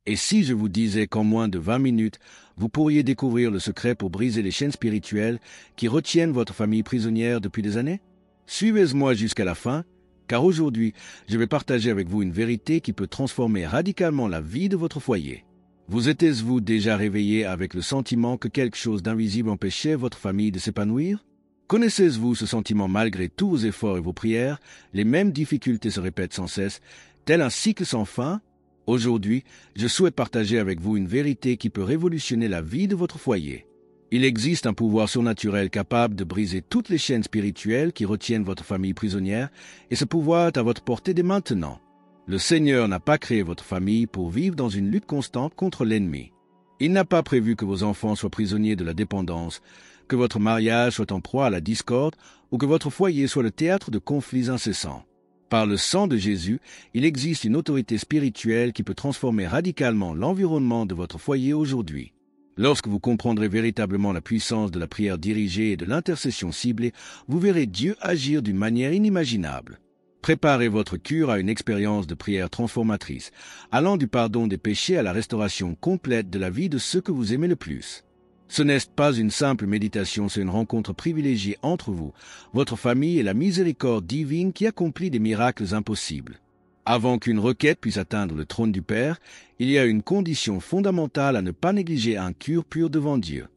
Et si je vous disais qu'en moins de 20 minutes, vous pourriez découvrir le secret pour briser les chaînes spirituelles qui retiennent votre famille prisonnière depuis des années? Suivez-moi jusqu'à la fin, car aujourd'hui, je vais partager avec vous une vérité qui peut transformer radicalement la vie de votre foyer. Vous êtes-vous déjà réveillé avec le sentiment que quelque chose d'invisible empêchait votre famille de s'épanouir? Connaissez-vous ce sentiment malgré tous vos efforts et vos prières? Les mêmes difficultés se répètent sans cesse, tel un cycle sans fin. Aujourd'hui, je souhaite partager avec vous une vérité qui peut révolutionner la vie de votre foyer. Il existe un pouvoir surnaturel capable de briser toutes les chaînes spirituelles qui retiennent votre famille prisonnière, et ce pouvoir est à votre portée dès maintenant. Le Seigneur n'a pas créé votre famille pour vivre dans une lutte constante contre l'ennemi. Il n'a pas prévu que vos enfants soient prisonniers de la dépendance, que votre mariage soit en proie à la discorde ou que votre foyer soit le théâtre de conflits incessants. Par le sang de Jésus, il existe une autorité spirituelle qui peut transformer radicalement l'environnement de votre foyer aujourd'hui. Lorsque vous comprendrez véritablement la puissance de la prière dirigée et de l'intercession ciblée, vous verrez Dieu agir d'une manière inimaginable. Préparez votre cœur à une expérience de prière transformatrice, allant du pardon des péchés à la restauration complète de la vie de ceux que vous aimez le plus. Ce n'est pas une simple méditation, c'est une rencontre privilégiée entre vous, votre famille et la miséricorde divine qui accomplit des miracles impossibles. Avant qu'une requête puisse atteindre le trône du Père, il y a une condition fondamentale à ne pas négliger: un cœur pur devant Dieu.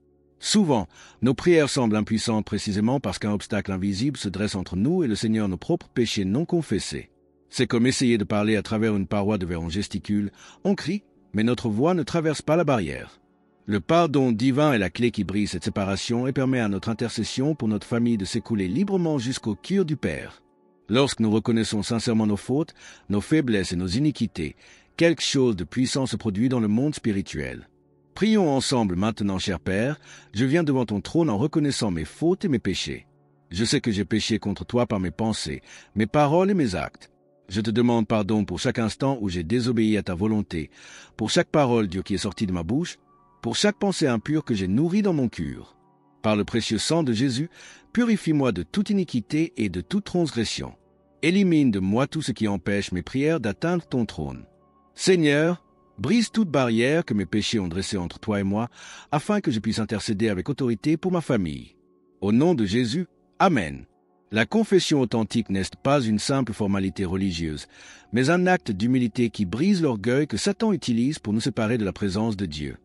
Souvent, nos prières semblent impuissantes précisément parce qu'un obstacle invisible se dresse entre nous et le Seigneur, nos propres péchés non confessés. C'est comme essayer de parler à travers une paroi de verre. On gesticule, on crie, mais notre voix ne traverse pas la barrière. Le pardon divin est la clé qui brise cette séparation et permet à notre intercession pour notre famille de s'écouler librement jusqu'au cœur du Père. Lorsque nous reconnaissons sincèrement nos fautes, nos faiblesses et nos iniquités, quelque chose de puissant se produit dans le monde spirituel. Prions ensemble maintenant, cher Père. Je viens devant ton trône en reconnaissant mes fautes et mes péchés. Je sais que j'ai péché contre toi par mes pensées, mes paroles et mes actes. Je te demande pardon pour chaque instant où j'ai désobéi à ta volonté, pour chaque parole, Dieu, qui est sortie de ma bouche, pour chaque pensée impure que j'ai nourrie dans mon cœur. Par le précieux sang de Jésus, purifie-moi de toute iniquité et de toute transgression. Élimine de moi tout ce qui empêche mes prières d'atteindre ton trône. Seigneur, brise toute barrière que mes péchés ont dressée entre toi et moi, afin que je puisse intercéder avec autorité pour ma famille. Au nom de Jésus, Amen. La confession authentique n'est pas une simple formalité religieuse, mais un acte d'humilité qui brise l'orgueil que Satan utilise pour nous séparer de la présence de Dieu.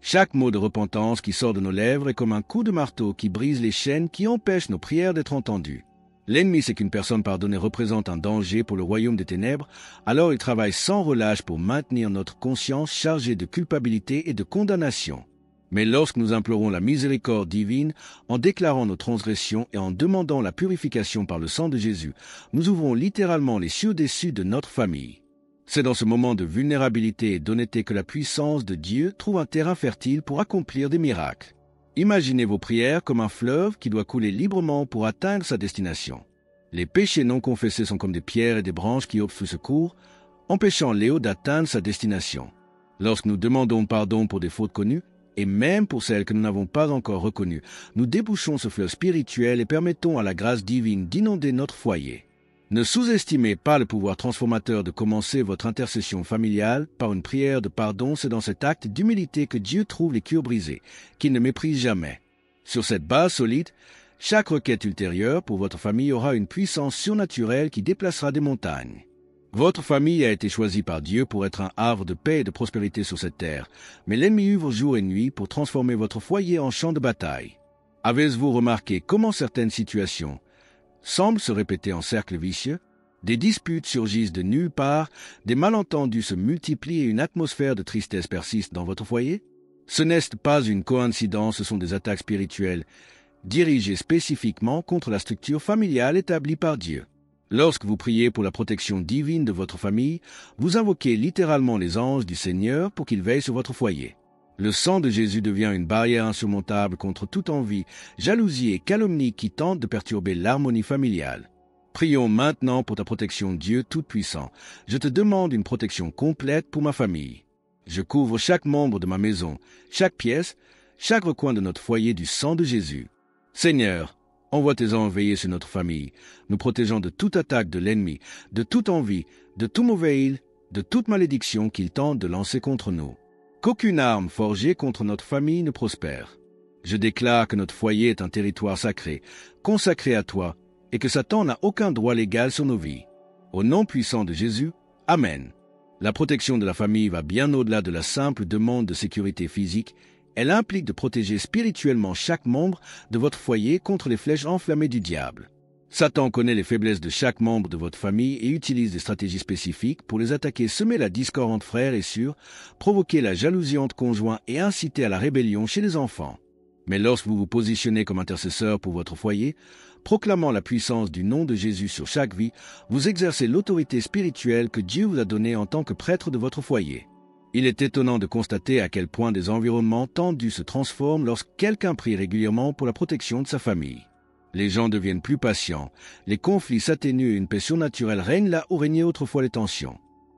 Chaque mot de repentance qui sort de nos lèvres est comme un coup de marteau qui brise les chaînes qui empêchent nos prières d'être entendues. L'ennemi sait qu'une personne pardonnée représente un danger pour le royaume des ténèbres, alors il travaille sans relâche pour maintenir notre conscience chargée de culpabilité et de condamnation. Mais lorsque nous implorons la miséricorde divine, en déclarant nos transgressions et en demandant la purification par le sang de Jésus, nous ouvrons littéralement les cieux dessus de notre famille. C'est dans ce moment de vulnérabilité et d'honnêteté que la puissance de Dieu trouve un terrain fertile pour accomplir des miracles. Imaginez vos prières comme un fleuve qui doit couler librement pour atteindre sa destination. Les péchés non confessés sont comme des pierres et des branches qui offrent secours, empêchant Léo d'atteindre sa destination. Lorsque nous demandons pardon pour des fautes connues, et même pour celles que nous n'avons pas encore reconnues, nous débouchons ce fleuve spirituel et permettons à la grâce divine d'inonder notre foyer. Ne sous-estimez pas le pouvoir transformateur de commencer votre intercession familiale par une prière de pardon. C'est dans cet acte d'humilité que Dieu trouve les cœurs brisés, qu'il ne méprise jamais. Sur cette base solide, chaque requête ultérieure pour votre famille aura une puissance surnaturelle qui déplacera des montagnes. Votre famille a été choisie par Dieu pour être un havre de paix et de prospérité sur cette terre, mais l'ennemi œuvre jour et nuit pour transformer votre foyer en champ de bataille. Avez-vous remarqué comment certaines situations semblent se répéter en cercle vicieux? Des disputes surgissent de nulle part, des malentendus se multiplient et une atmosphère de tristesse persiste dans votre foyer? Ce n'est pas une coïncidence, ce sont des attaques spirituelles dirigées spécifiquement contre la structure familiale établie par Dieu. Lorsque vous priez pour la protection divine de votre famille, vous invoquez littéralement les anges du Seigneur pour qu'ils veillent sur votre foyer. Le sang de Jésus devient une barrière insurmontable contre toute envie, jalousie et calomnie qui tentent de perturber l'harmonie familiale. Prions maintenant pour ta protection, Dieu Tout-Puissant. Je te demande une protection complète pour ma famille. Je couvre chaque membre de ma maison, chaque pièce, chaque recoin de notre foyer du sang de Jésus. Seigneur, envoie tes anges veiller sur notre famille, nous protégeant de toute attaque de l'ennemi, de toute envie, de tout mauvais île, de toute malédiction qu'ils tentent de lancer contre nous. Qu'aucune arme forgée contre notre famille ne prospère. Je déclare que notre foyer est un territoire sacré, consacré à toi, et que Satan n'a aucun droit légal sur nos vies. Au nom puissant de Jésus, Amen. La protection de la famille va bien au-delà de la simple demande de sécurité physique. Elle implique de protéger spirituellement chaque membre de votre foyer contre les flèches enflammées du diable. Satan connaît les faiblesses de chaque membre de votre famille et utilise des stratégies spécifiques pour les attaquer, semer la discorde entre frères et sœurs, provoquer la jalousie entre conjoints et inciter à la rébellion chez les enfants. Mais lorsque vous vous positionnez comme intercesseur pour votre foyer, proclamant la puissance du nom de Jésus sur chaque vie, vous exercez l'autorité spirituelle que Dieu vous a donnée en tant que prêtre de votre foyer. Il est étonnant de constater à quel point des environnements tendus se transforment lorsque quelqu'un prie régulièrement pour la protection de sa famille. Les gens deviennent plus patients, les conflits s'atténuent et une paix surnaturelle règne là où régnaient autrefois les tensions.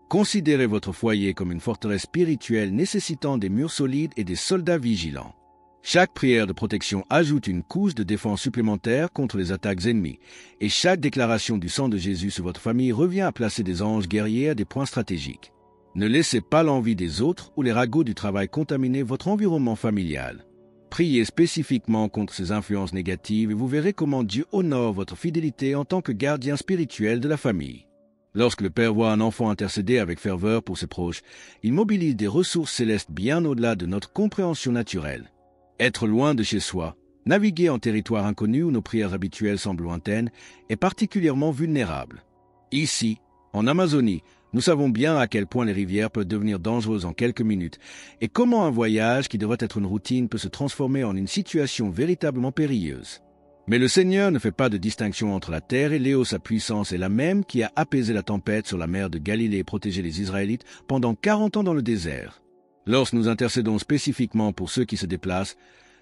Considérez votre foyer comme une forteresse spirituelle nécessitant des murs solides et des soldats vigilants. Chaque prière de protection ajoute une couche de défense supplémentaire contre les attaques ennemies, et chaque déclaration du sang de Jésus sur votre famille revient à placer des anges guerriers à des points stratégiques. Ne laissez pas l'envie des autres ou les ragots du travail contaminer votre environnement familial. Priez spécifiquement contre ces influences négatives et vous verrez comment Dieu honore votre fidélité en tant que gardien spirituel de la famille. Lorsque le Père voit un enfant intercéder avec ferveur pour ses proches, il mobilise des ressources célestes bien au-delà de notre compréhension naturelle. Être loin de chez soi, naviguer en territoire inconnu où nos prières habituelles semblent lointaines, est particulièrement vulnérable. Ici, en Amazonie, nous savons bien à quel point les rivières peuvent devenir dangereuses en quelques minutes et comment un voyage qui devrait être une routine peut se transformer en une situation véritablement périlleuse. Mais le Seigneur ne fait pas de distinction entre la terre et l'eau, sa puissance est la même qui a apaisé la tempête sur la mer de Galilée et protégé les Israélites pendant 40 ans dans le désert. Lorsque nous intercédons spécifiquement pour ceux qui se déplacent,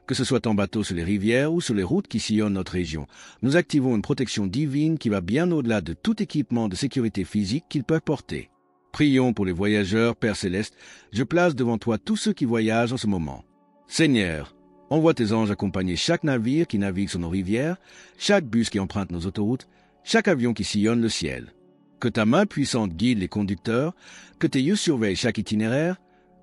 que ce soit en bateau sur les rivières ou sur les routes qui sillonnent notre région, nous activons une protection divine qui va bien au-delà de tout équipement de sécurité physique qu'ils peuvent porter. Prions pour les voyageurs, Père Céleste, je place devant toi tous ceux qui voyagent en ce moment. Seigneur, envoie tes anges accompagner chaque navire qui navigue sur nos rivières, chaque bus qui emprunte nos autoroutes, chaque avion qui sillonne le ciel. Que ta main puissante guide les conducteurs, que tes yeux surveillent chaque itinéraire,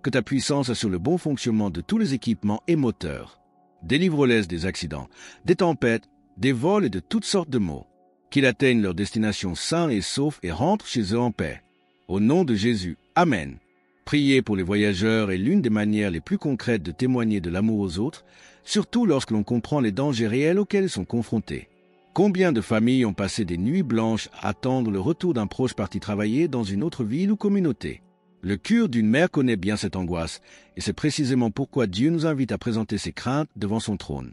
que ta puissance assure le bon fonctionnement de tous les équipements et moteurs. Délivre-les des accidents, des tempêtes, des vols et de toutes sortes de maux. Qu'ils atteignent leur destination sains et saufs et rentrent chez eux en paix. Au nom de Jésus, Amen. Prier pour les voyageurs est l'une des manières les plus concrètes de témoigner de l'amour aux autres, surtout lorsque l'on comprend les dangers réels auxquels ils sont confrontés. Combien de familles ont passé des nuits blanches à attendre le retour d'un proche parti travailler dans une autre ville ou communauté? Le cœur d'une mère connaît bien cette angoisse, et c'est précisément pourquoi Dieu nous invite à présenter ses craintes devant son trône.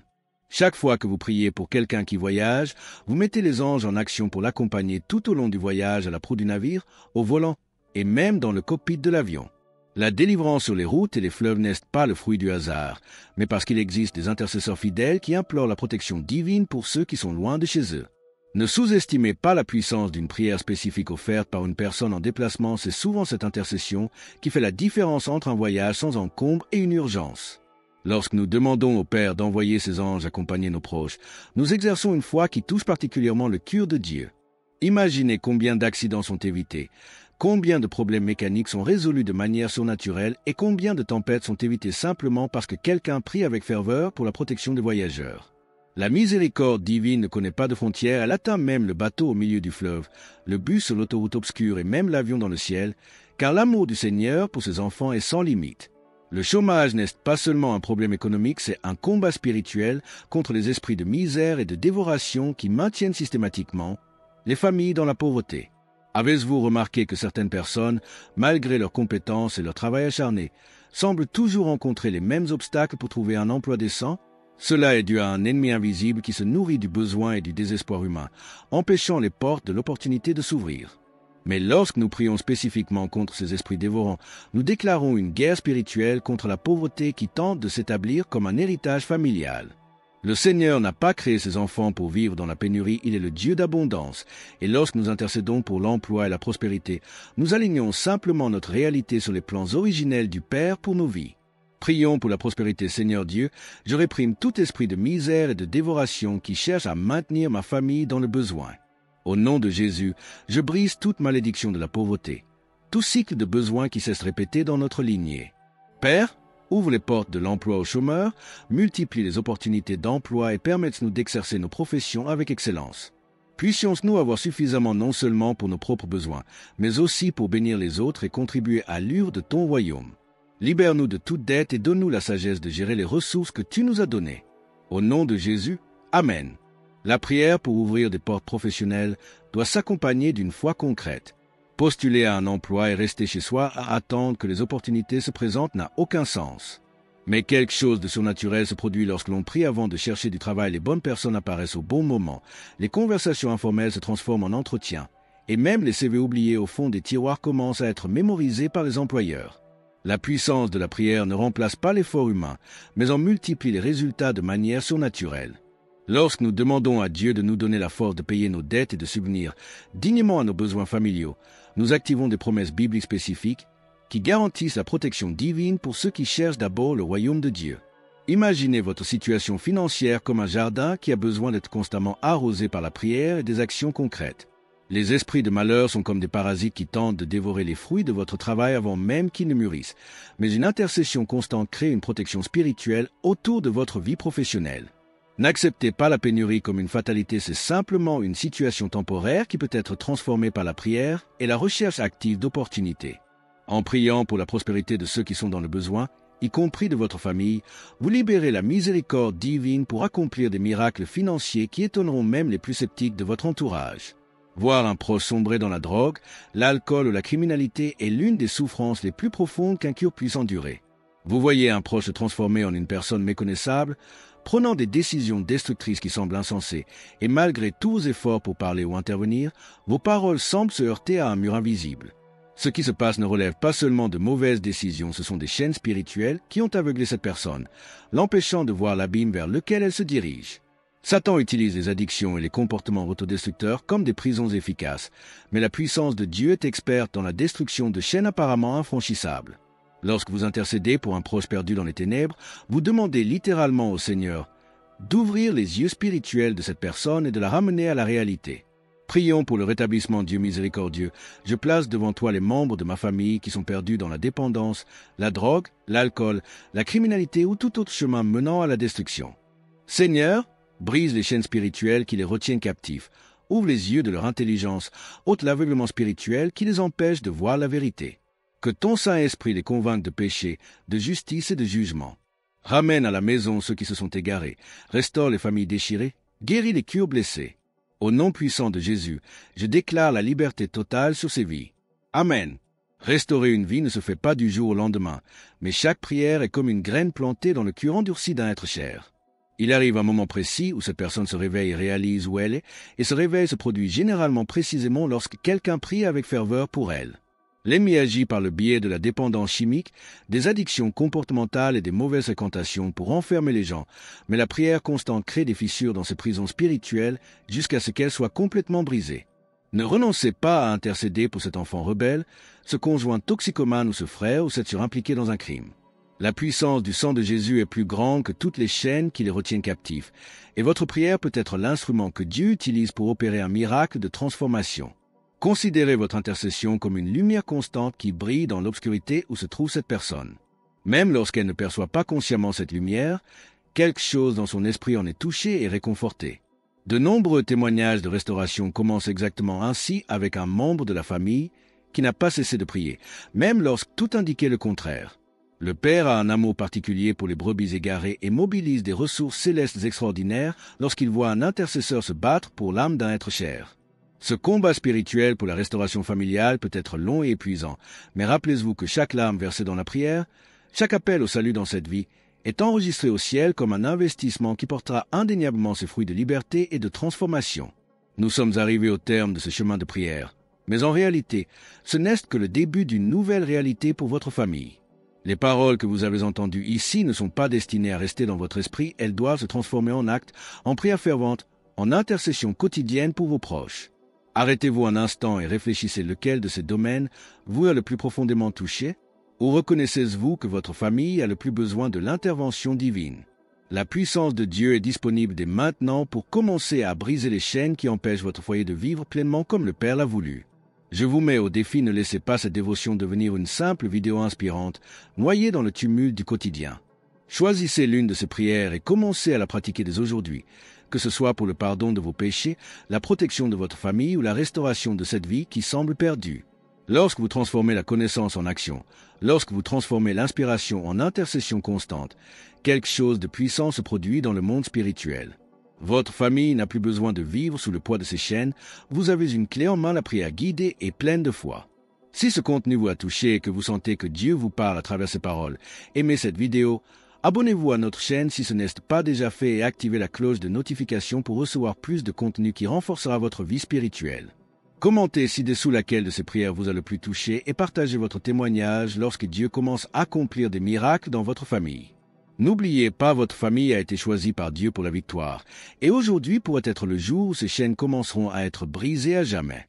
Chaque fois que vous priez pour quelqu'un qui voyage, vous mettez les anges en action pour l'accompagner tout au long du voyage à la proue du navire, au volant, et même dans le cockpit de l'avion. La délivrance sur les routes et les fleuves n'est pas le fruit du hasard, mais parce qu'il existe des intercesseurs fidèles qui implorent la protection divine pour ceux qui sont loin de chez eux. Ne sous-estimez pas la puissance d'une prière spécifique offerte par une personne en déplacement, c'est souvent cette intercession qui fait la différence entre un voyage sans encombre et une urgence. Lorsque nous demandons au Père d'envoyer ses anges accompagner nos proches, nous exerçons une foi qui touche particulièrement le cœur de Dieu. Imaginez combien d'accidents sont évités, combien de problèmes mécaniques sont résolus de manière surnaturelle et combien de tempêtes sont évitées simplement parce que quelqu'un prie avec ferveur pour la protection des voyageurs. La miséricorde divine ne connaît pas de frontières, elle atteint même le bateau au milieu du fleuve, le bus sur l'autoroute obscure et même l'avion dans le ciel, car l'amour du Seigneur pour ses enfants est sans limite. Le chômage n'est pas seulement un problème économique, c'est un combat spirituel contre les esprits de misère et de dévoration qui maintiennent systématiquement les familles dans la pauvreté. Avez-vous remarqué que certaines personnes, malgré leurs compétences et leur travail acharné, semblent toujours rencontrer les mêmes obstacles pour trouver un emploi décent? Cela est dû à un ennemi invisible qui se nourrit du besoin et du désespoir humain, empêchant les portes de l'opportunité de s'ouvrir. Mais lorsque nous prions spécifiquement contre ces esprits dévorants, nous déclarons une guerre spirituelle contre la pauvreté qui tente de s'établir comme un héritage familial. Le Seigneur n'a pas créé ses enfants pour vivre dans la pénurie, il est le Dieu d'abondance. Et lorsque nous intercédons pour l'emploi et la prospérité, nous alignons simplement notre réalité sur les plans originels du Père pour nos vies. Prions pour la prospérité, Seigneur Dieu. Je réprime tout esprit de misère et de dévoration qui cherche à maintenir ma famille dans le besoin. Au nom de Jésus, je brise toute malédiction de la pauvreté. tout cycle de besoins qui cesse répété dans notre lignée. Père, ouvre les portes de l'emploi aux chômeurs, multiplie les opportunités d'emploi et permette-nous d'exercer nos professions avec excellence. Puissions-nous avoir suffisamment non seulement pour nos propres besoins, mais aussi pour bénir les autres et contribuer à l'œuvre de ton royaume. Libère-nous de toute dette et donne-nous la sagesse de gérer les ressources que tu nous as données. Au nom de Jésus, Amen. La prière pour ouvrir des portes professionnelles doit s'accompagner d'une foi concrète. Postuler à un emploi et rester chez soi à attendre que les opportunités se présentent n'a aucun sens. Mais quelque chose de surnaturel se produit lorsque l'on prie avant de chercher du travail, les bonnes personnes apparaissent au bon moment, les conversations informelles se transforment en entretiens, et même les CV oubliés au fond des tiroirs commencent à être mémorisés par les employeurs. La puissance de la prière ne remplace pas l'effort humain, mais en multiplie les résultats de manière surnaturelle. Lorsque nous demandons à Dieu de nous donner la force de payer nos dettes et de subvenir dignement à nos besoins familiaux, nous activons des promesses bibliques spécifiques qui garantissent la protection divine pour ceux qui cherchent d'abord le royaume de Dieu. Imaginez votre situation financière comme un jardin qui a besoin d'être constamment arrosé par la prière et des actions concrètes. Les esprits de malheur sont comme des parasites qui tentent de dévorer les fruits de votre travail avant même qu'ils ne mûrissent, mais une intercession constante crée une protection spirituelle autour de votre vie professionnelle. N'acceptez pas la pénurie comme une fatalité, c'est simplement une situation temporaire qui peut être transformée par la prière et la recherche active d'opportunités. En priant pour la prospérité de ceux qui sont dans le besoin, y compris de votre famille, vous libérez la miséricorde divine pour accomplir des miracles financiers qui étonneront même les plus sceptiques de votre entourage. Voir un proche sombrer dans la drogue, l'alcool ou la criminalité est l'une des souffrances les plus profondes qu'un cure puisse endurer. Vous voyez un proche se transformer en une personne méconnaissable, prenant des décisions destructrices qui semblent insensées, et malgré tous vos efforts pour parler ou intervenir, vos paroles semblent se heurter à un mur invisible. Ce qui se passe ne relève pas seulement de mauvaises décisions, ce sont des chaînes spirituelles qui ont aveuglé cette personne, l'empêchant de voir l'abîme vers lequel elle se dirige. Satan utilise les addictions et les comportements autodestructeurs comme des prisons efficaces, mais la puissance de Dieu est experte dans la destruction de chaînes apparemment infranchissables. Lorsque vous intercédez pour un proche perdu dans les ténèbres, vous demandez littéralement au Seigneur d'ouvrir les yeux spirituels de cette personne et de la ramener à la réalité. Prions pour le rétablissement, Dieu miséricordieux. Je place devant toi les membres de ma famille qui sont perdus dans la dépendance, la drogue, l'alcool, la criminalité ou tout autre chemin menant à la destruction. Seigneur, brise les chaînes spirituelles qui les retiennent captifs. Ouvre les yeux de leur intelligence, ôte l'aveuglement spirituel qui les empêche de voir la vérité. Que ton Saint-Esprit les convainque de péché, de justice et de jugement. Ramène à la maison ceux qui se sont égarés, restaure les familles déchirées, guéris les cœurs blessés. Au nom puissant de Jésus, je déclare la liberté totale sur ces vies. Amen. Restaurer une vie ne se fait pas du jour au lendemain, mais chaque prière est comme une graine plantée dans le cœur endurci d'un être cher. Il arrive un moment précis où cette personne se réveille et réalise où elle est, et ce réveil se produit généralement précisément lorsque quelqu'un prie avec ferveur pour elle. L'ennemi agit par le biais de la dépendance chimique, des addictions comportementales et des mauvaises fréquentations pour enfermer les gens, mais la prière constante crée des fissures dans ces prisons spirituelles jusqu'à ce qu'elles soient complètement brisées. Ne renoncez pas à intercéder pour cet enfant rebelle, ce conjoint toxicomane ou ce frère ou cette sœur impliquée dans un crime. La puissance du sang de Jésus est plus grande que toutes les chaînes qui les retiennent captifs, et votre prière peut être l'instrument que Dieu utilise pour opérer un miracle de transformation. Considérez votre intercession comme une lumière constante qui brille dans l'obscurité où se trouve cette personne. Même lorsqu'elle ne perçoit pas consciemment cette lumière, quelque chose dans son esprit en est touché et réconforté. De nombreux témoignages de restauration commencent exactement ainsi avec un membre de la famille qui n'a pas cessé de prier, même lorsque tout indiquait le contraire. Le Père a un amour particulier pour les brebis égarées et mobilise des ressources célestes extraordinaires lorsqu'il voit un intercesseur se battre pour l'âme d'un être cher. Ce combat spirituel pour la restauration familiale peut être long et épuisant, mais rappelez-vous que chaque larme versée dans la prière, chaque appel au salut dans cette vie, est enregistré au ciel comme un investissement qui portera indéniablement ses fruits de liberté et de transformation. Nous sommes arrivés au terme de ce chemin de prière, mais en réalité, ce n'est que le début d'une nouvelle réalité pour votre famille. Les paroles que vous avez entendues ici ne sont pas destinées à rester dans votre esprit, elles doivent se transformer en actes, en prière fervente, en intercession quotidienne pour vos proches. Arrêtez-vous un instant et réfléchissez lequel de ces domaines vous a le plus profondément touché, ou reconnaissez-vous que votre famille a le plus besoin de l'intervention divine. La puissance de Dieu est disponible dès maintenant pour commencer à briser les chaînes qui empêchent votre foyer de vivre pleinement comme le Père l'a voulu. Je vous mets au défi, ne laissez pas cette dévotion devenir une simple vidéo inspirante, noyée dans le tumulte du quotidien. Choisissez l'une de ces prières et commencez à la pratiquer dès aujourd'hui, que ce soit pour le pardon de vos péchés, la protection de votre famille ou la restauration de cette vie qui semble perdue. Lorsque vous transformez la connaissance en action, lorsque vous transformez l'inspiration en intercession constante, quelque chose de puissant se produit dans le monde spirituel. Votre famille n'a plus besoin de vivre sous le poids de ces chaînes, vous avez une clé en main, la prière guidée et pleine de foi. Si ce contenu vous a touché et que vous sentez que Dieu vous parle à travers ces paroles, aimez cette vidéo, abonnez-vous à notre chaîne si ce n'est pas déjà fait et activez la cloche de notification pour recevoir plus de contenu qui renforcera votre vie spirituelle. Commentez ci-dessous laquelle de ces prières vous a le plus touché et partagez votre témoignage lorsque Dieu commence à accomplir des miracles dans votre famille. N'oubliez pas, votre famille a été choisie par Dieu pour la victoire, et aujourd'hui pourrait être le jour où ces chaînes commenceront à être brisées à jamais.